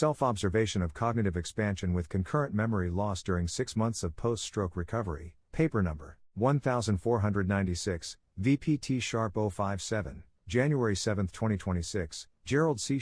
Self-observation of cognitive expansion with concurrent memory loss during 6 months of post-stroke recovery, paper number 1496, VPT Sharp 057, January 7, 2026, Gerald C.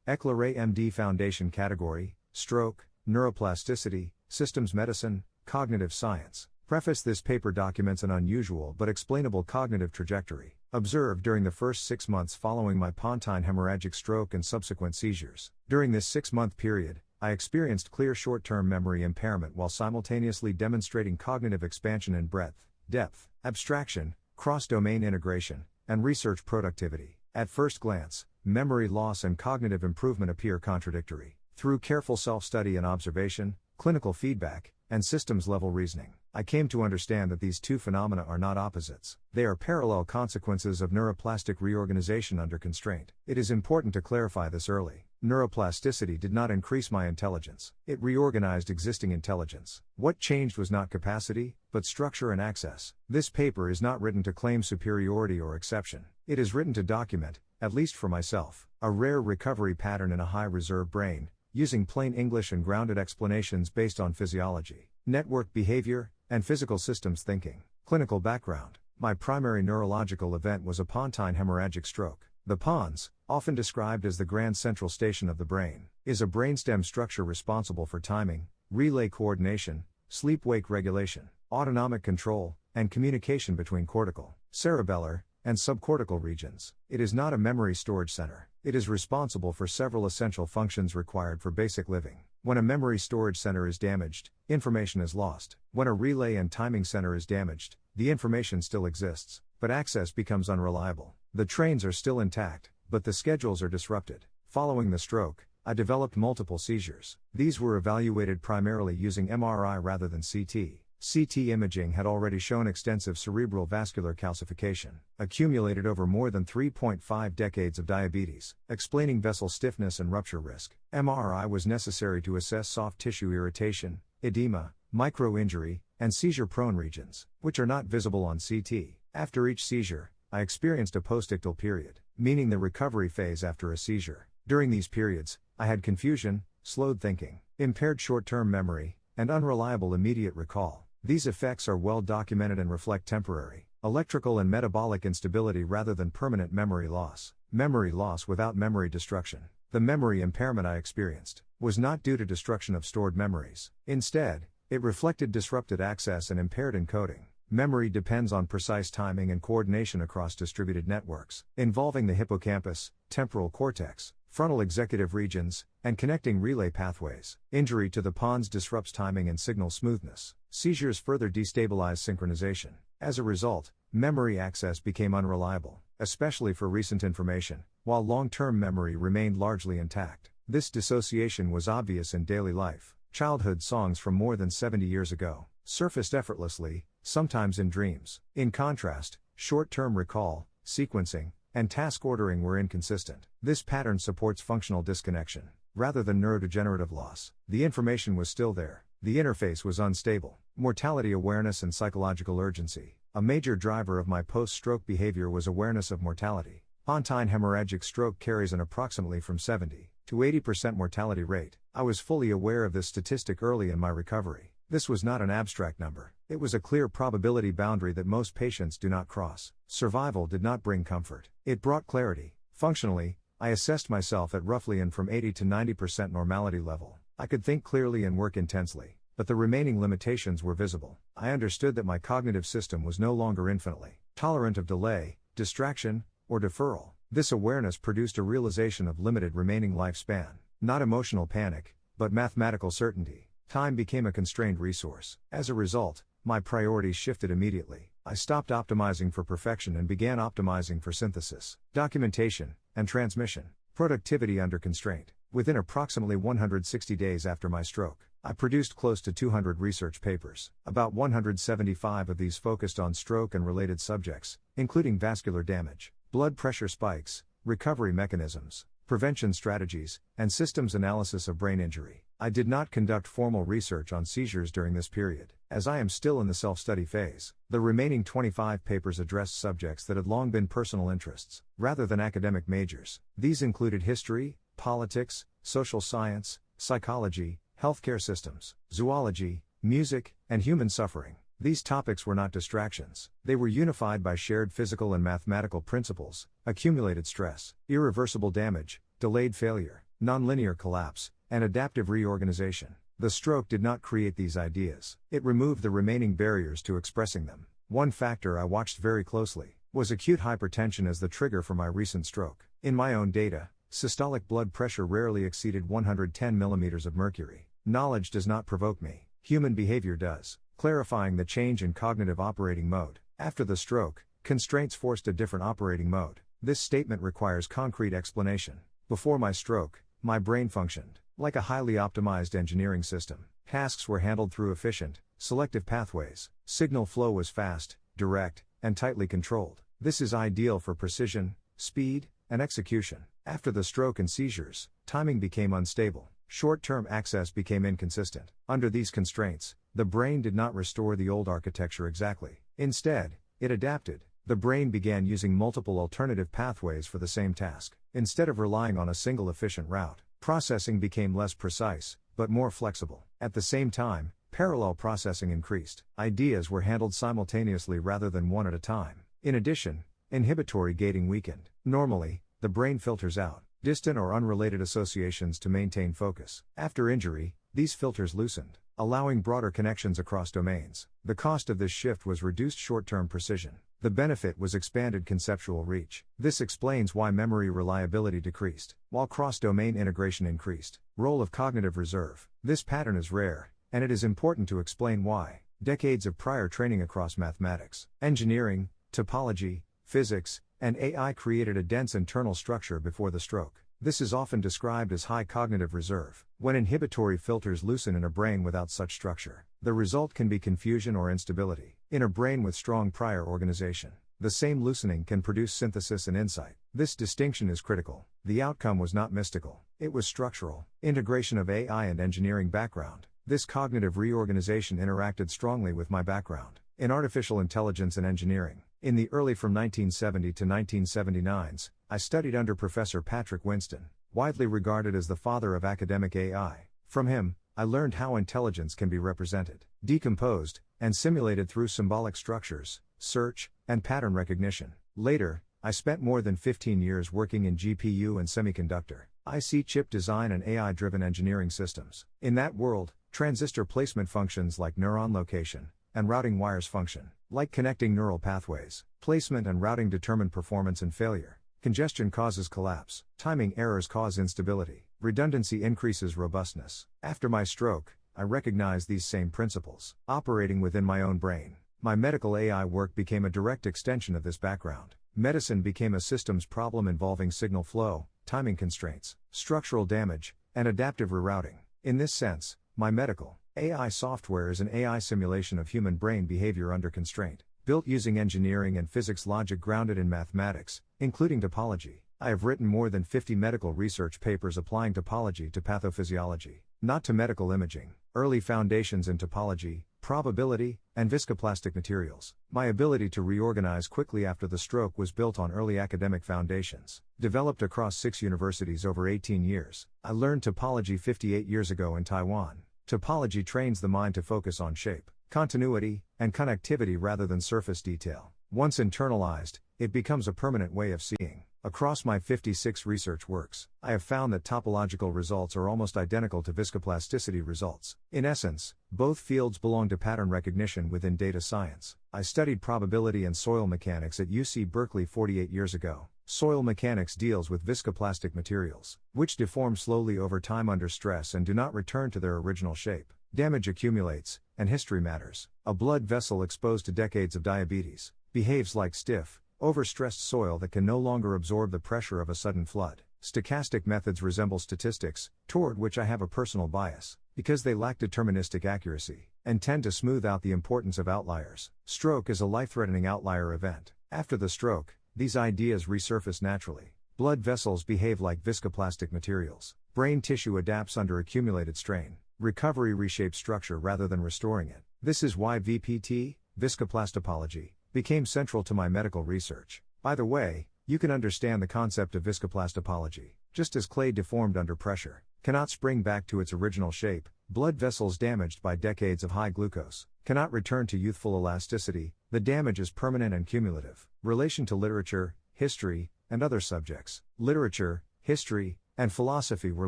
EclaireMD Foundation category, Stroke, Neuroplasticity, Systems Medicine, Cognitive Science. Preface: this paper documents an unusual but explainable cognitive trajectory, observed during the first 6 months following my pontine hemorrhagic stroke and subsequent seizures. During this 6-month period, I experienced clear short-term memory impairment while simultaneously demonstrating cognitive expansion in breadth, depth, abstraction, cross-domain integration, and research productivity. At first glance, memory loss and cognitive improvement appear contradictory. Through careful self-study and observation, clinical feedback, and systems-level reasoning, I came to understand that these two phenomena are not opposites. They are parallel consequences of neuroplastic reorganization under constraint. It is important to clarify this early. Neuroplasticity did not increase my intelligence. It reorganized existing intelligence. What changed was not capacity, but structure and access. This paper is not written to claim superiority or exception. It is written to document, at least for myself, a rare recovery pattern in a high-reserve brain, using plain English and grounded explanations based on physiology, network behavior, and physical systems thinking. Clinical background: my primary neurological event was a pontine hemorrhagic stroke. The pons, often described as the grand central station of the brain, is a brainstem structure responsible for timing, relay coordination, sleep-wake regulation, autonomic control, and communication between cortical, cerebellar, and subcortical regions. It is not a memory storage center. It is responsible for several essential functions required for basic living. When a memory storage center is damaged, information is lost. When a relay and timing center is damaged, the information still exists, but access becomes unreliable. The trains are still intact, but the schedules are disrupted. Following the stroke, I developed multiple seizures. These were evaluated primarily using MRI rather than CT. CT imaging had already shown extensive cerebral vascular calcification, accumulated over more than 3.5 decades of diabetes, explaining vessel stiffness and rupture risk. MRI was necessary to assess soft tissue irritation, edema, micro-injury, and seizure-prone regions, which are not visible on CT. After each seizure, I experienced a postictal period, meaning the recovery phase after a seizure. During these periods, I had confusion, slowed thinking, impaired short-term memory, and unreliable immediate recall. These effects are well documented and reflect temporary, electrical and metabolic instability rather than permanent memory loss. Memory loss without memory destruction. The memory impairment I experienced was not due to destruction of stored memories. Instead, it reflected disrupted access and impaired encoding. Memory depends on precise timing and coordination across distributed networks, involving the hippocampus, temporal cortex, frontal executive regions, and connecting relay pathways. Injury to the pons disrupts timing and signal smoothness. Seizures further destabilize synchronization. As a result, memory access became unreliable, especially for recent information, while long-term memory remained largely intact. This dissociation was obvious in daily life. Childhood songs from more than 70 years ago surfaced effortlessly, sometimes in dreams. In contrast, short-term recall, sequencing, and task ordering were inconsistent. This pattern supports functional disconnection, rather than neurodegenerative loss. The information was still there. The interface was unstable. Mortality awareness and psychological urgency. A major driver of my post-stroke behavior was awareness of mortality. Pontine hemorrhagic stroke carries an approximately from 70 to 80% mortality rate. I was fully aware of this statistic early in my recovery. This was not an abstract number. It was a clear probability boundary that most patients do not cross. Survival did not bring comfort. It brought clarity. Functionally, I assessed myself at roughly and from 80 to 90% normality level. I could think clearly and work intensely, but the remaining limitations were visible. I understood that my cognitive system was no longer infinitely tolerant of delay, distraction, or deferral. This awareness produced a realization of limited remaining lifespan. Not emotional panic, but mathematical certainty. Time became a constrained resource. As a result, my priorities shifted immediately. I stopped optimizing for perfection and began optimizing for synthesis, documentation, and transmission. Productivity under constraint. Within approximately 160 days after my stroke, I produced close to 200 research papers. About 175 of these focused on stroke and related subjects, including vascular damage, blood pressure spikes, recovery mechanisms, prevention strategies, and systems analysis of brain injury. I did not conduct formal research on seizures during this period, as I am still in the self-study phase. The remaining 25 papers addressed subjects that had long been personal interests, rather than academic majors. These included history, politics, social science, psychology, healthcare systems, zoology, music, and human suffering. These topics were not distractions. They were unified by shared physical and mathematical principles: accumulated stress, irreversible damage, delayed failure, nonlinear collapse, and adaptive reorganization. The stroke did not create these ideas. It removed the remaining barriers to expressing them. One factor I watched very closely was acute hypertension as the trigger for my recent stroke. In my own data, systolic blood pressure rarely exceeded 110 millimeters of mercury. Knowledge does not provoke me. Human behavior does, clarifying the change in cognitive operating mode. After the stroke, constraints forced a different operating mode. This statement requires concrete explanation. Before my stroke, my brain functioned like a highly optimized engineering system. Tasks were handled through efficient, selective pathways. Signal flow was fast, direct, and tightly controlled. This is ideal for precision, speed, and execution. After the stroke and seizures, timing became unstable. Short-term access became inconsistent. Under these constraints, the brain did not restore the old architecture exactly. Instead, it adapted. The brain began using multiple alternative pathways for the same task. Instead of relying on a single efficient route, processing became less precise, but more flexible. At the same time, parallel processing increased. Ideas were handled simultaneously rather than one at a time. In addition, inhibitory gating weakened. Normally, the brain filters out distant or unrelated associations to maintain focus. After injury, these filters loosened, allowing broader connections across domains. The cost of this shift was reduced short-term precision. The benefit was expanded conceptual reach. This explains why memory reliability decreased, while cross-domain integration increased. Role of cognitive reserve. This pattern is rare, and it is important to explain why. Decades of prior training across mathematics, engineering, topology, physics, and AI created a dense internal structure before the stroke. This is often described as high cognitive reserve. When inhibitory filters loosen in a brain without such structure, the result can be confusion or instability. In a brain with strong prior organization, the same loosening can produce synthesis and insight. This distinction is critical. The outcome was not mystical, it was structural. Integration of AI and engineering background. This cognitive reorganization interacted strongly with my background in artificial intelligence and engineering. In the early from 1970 to 1979s, I studied under Professor Patrick Winston, widely regarded as the father of academic AI. From him, I learned how intelligence can be represented, decomposed, and simulated through symbolic structures, search, and pattern recognition. Later, I spent more than 15 years working in GPU and semiconductor, IC chip design and AI-driven engineering systems. In that world, transistor placement functions like neuron location, and routing wires function like connecting neural pathways. Placement and routing determine performance and failure. Congestion causes collapse. Timing errors cause instability. Redundancy increases robustness. After my stroke, I recognized these same principles operating within my own brain. My medical AI work became a direct extension of this background. Medicine became a systems problem involving signal flow, timing constraints, structural damage, and adaptive rerouting. In this sense, my medical AI software is an AI simulation of human brain behavior under constraint, built using engineering and physics logic grounded in mathematics, including topology. I have written more than 50 medical research papers applying topology to pathophysiology, not to medical imaging. Early foundations in topology, probability, and viscoplastic materials. My ability to reorganize quickly after the stroke was built on early academic foundations, developed across 6 universities over 18 years. I learned topology 58 years ago in Taiwan. Topology trains the mind to focus on shape, continuity, and connectivity rather than surface detail. Once internalized, it becomes a permanent way of seeing. Across my 56 research works, I have found that topological results are almost identical to viscoplasticity results. In essence, both fields belong to pattern recognition within data science. I studied probability and soil mechanics at UC Berkeley 48 years ago. Soil mechanics deals with viscoplastic materials, which deform slowly over time under stress and do not return to their original shape. Damage accumulates, and history matters. A blood vessel exposed to decades of diabetes behaves like stiff, overstressed soil that can no longer absorb the pressure of a sudden flood. Stochastic methods resemble statistics, toward which I have a personal bias, because they lack deterministic accuracy, and tend to smooth out the importance of outliers. Stroke is a life-threatening outlier event. After the stroke, these ideas resurface naturally. Blood vessels behave like viscoplastic materials. Brain tissue adapts under accumulated strain. Recovery reshapes structure rather than restoring it. This is why VPT, viscoplastopology, became central to my medical research. By the way, you can understand the concept of viscoplastopology. just as clay deformed under pressure cannot spring back to its original shape, blood vessels damaged by decades of high glucose cannot return to youthful elasticity, the damage is permanent and cumulative. Relation to literature, history, and other subjects. Literature, history, and philosophy were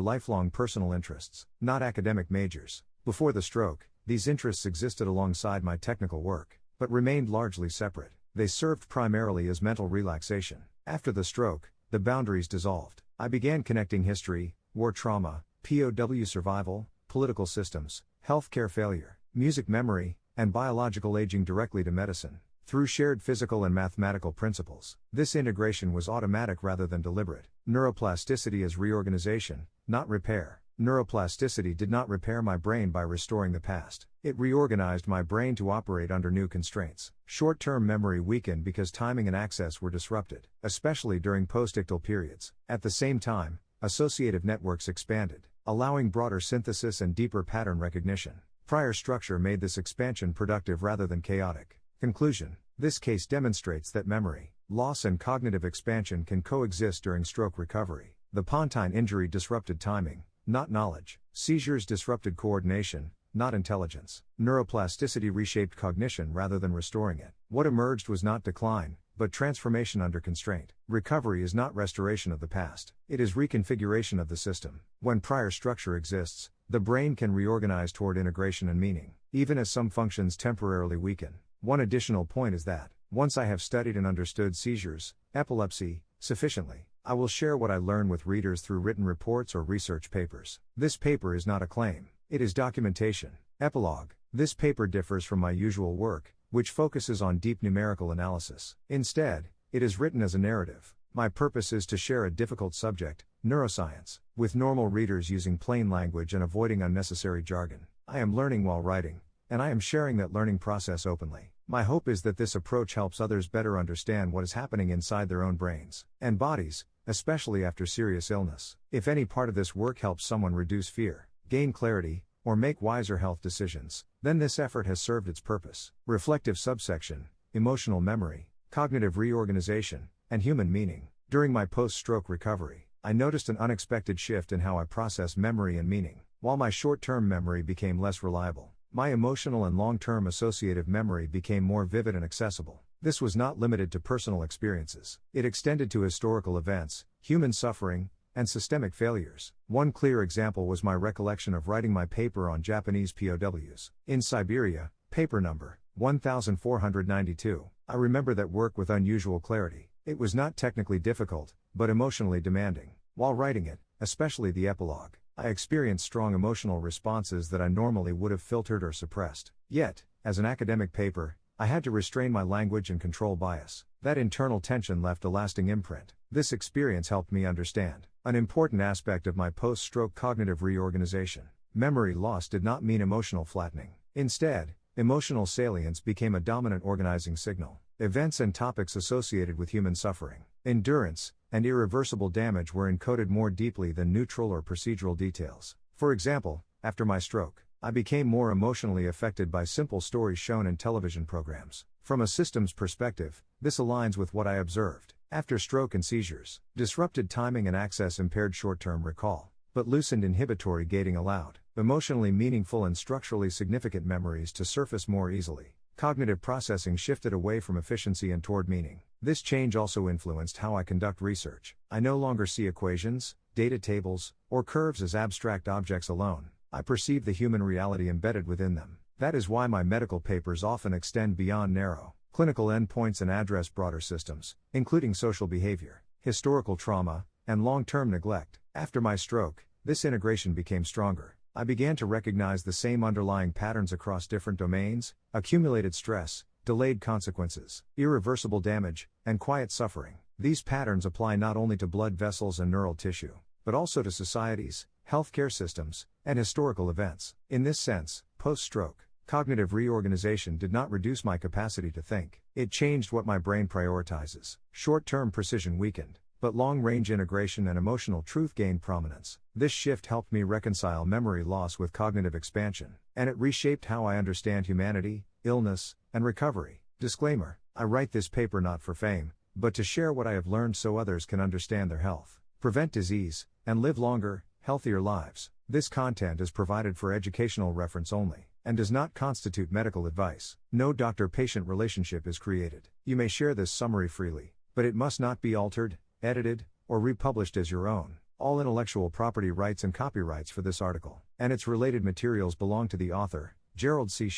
lifelong personal interests, not academic majors. Before the stroke, these interests existed alongside my technical work, but remained largely separate. They served primarily as mental relaxation. After the stroke, the boundaries dissolved. I began connecting history, war trauma, POW survival, political systems, healthcare failure, music memory, and biological aging directly to medicine, through shared physical and mathematical principles. This integration was automatic rather than deliberate. Neuroplasticity is reorganization, not repair. Neuroplasticity did not repair my brain by restoring the past. It reorganized my brain to operate under new constraints. Short-term memory weakened because timing and access were disrupted, especially during post-ictal periods. At the same time, associative networks expanded, allowing broader synthesis and deeper pattern recognition. Prior structure made this expansion productive rather than chaotic. Conclusion: this case demonstrates that memory loss and cognitive expansion can coexist during stroke recovery. The pontine injury disrupted timing, not knowledge. Seizures disrupted coordination, not intelligence. Neuroplasticity reshaped cognition rather than restoring it. What emerged was not decline, but transformation under constraint. Recovery is not restoration of the past, it is reconfiguration of the system. When prior structure exists, the brain can reorganize toward integration and meaning, even as some functions temporarily weaken. One additional point is that, once I have studied and understood seizures, epilepsy, sufficiently, I will share what I learn with readers through written reports or research papers. This paper is not a claim, it is documentation. Epilogue: this paper differs from my usual work, which focuses on deep numerical analysis. Instead, it is written as a narrative. My purpose is to share a difficult subject, neuroscience, with normal readers using plain language and avoiding unnecessary jargon. I am learning while writing, and I am sharing that learning process openly. My hope is that this approach helps others better understand what is happening inside their own brains and bodies, especially after serious illness. If any part of this work helps someone reduce fear, gain clarity, or make wiser health decisions, then this effort has served its purpose. Reflective subsection: emotional memory, cognitive reorganization, and human meaning. During my post-stroke recovery, I noticed an unexpected shift in how I process memory and meaning. While my short-term memory became less reliable, my emotional and long-term associative memory became more vivid and accessible. This was not limited to personal experiences. It extended to historical events, human suffering, and systemic failures. One clear example was my recollection of writing my paper on Japanese POWs in Siberia, paper number 1492. I remember that work with unusual clarity. It was not technically difficult, but emotionally demanding. While writing it, especially the epilogue, I experienced strong emotional responses that I normally would have filtered or suppressed. Yet, as an academic paper, I had to restrain my language and control bias. That internal tension left a lasting imprint. This experience helped me understand an important aspect of my post-stroke cognitive reorganization. Memory loss did not mean emotional flattening. Instead, emotional salience became a dominant organizing signal. Events and topics associated with human suffering, endurance, and irreversible damage were encoded more deeply than neutral or procedural details. For example, after my stroke, I became more emotionally affected by simple stories shown in television programs. From a systems perspective, this aligns with what I observed. After stroke and seizures, disrupted timing and access impaired short-term recall, but loosened inhibitory gating allowed emotionally meaningful and structurally significant memories to surface more easily. Cognitive processing shifted away from efficiency and toward meaning. This change also influenced how I conduct research. I no longer see equations, data tables, or curves as abstract objects alone. I perceive the human reality embedded within them. That is why my medical papers often extend beyond narrow clinical endpoints and address broader systems, including social behavior, historical trauma, and long-term neglect. After my stroke, this integration became stronger. I began to recognize the same underlying patterns across different domains: accumulated stress, delayed consequences, irreversible damage, and quiet suffering. These patterns apply not only to blood vessels and neural tissue, but also to societies, healthcare systems, and historical events. In this sense, post-stroke cognitive reorganization did not reduce my capacity to think. It changed what my brain prioritizes. Short-term precision weakened, but long-range integration and emotional truth gained prominence. This shift helped me reconcile memory loss with cognitive expansion, and it reshaped how I understand humanity, illness, and recovery. Disclaimer: I write this paper not for fame, but to share what I have learned so others can understand their health. prevent disease, and live longer, healthier lives. This content is provided for educational reference only, and does not constitute medical advice. No doctor-patient relationship is created. You may share this summary freely, but it must not be altered, edited, or republished as your own. All intellectual property rights and copyrights for this article and its related materials belong to the author, Gerald C.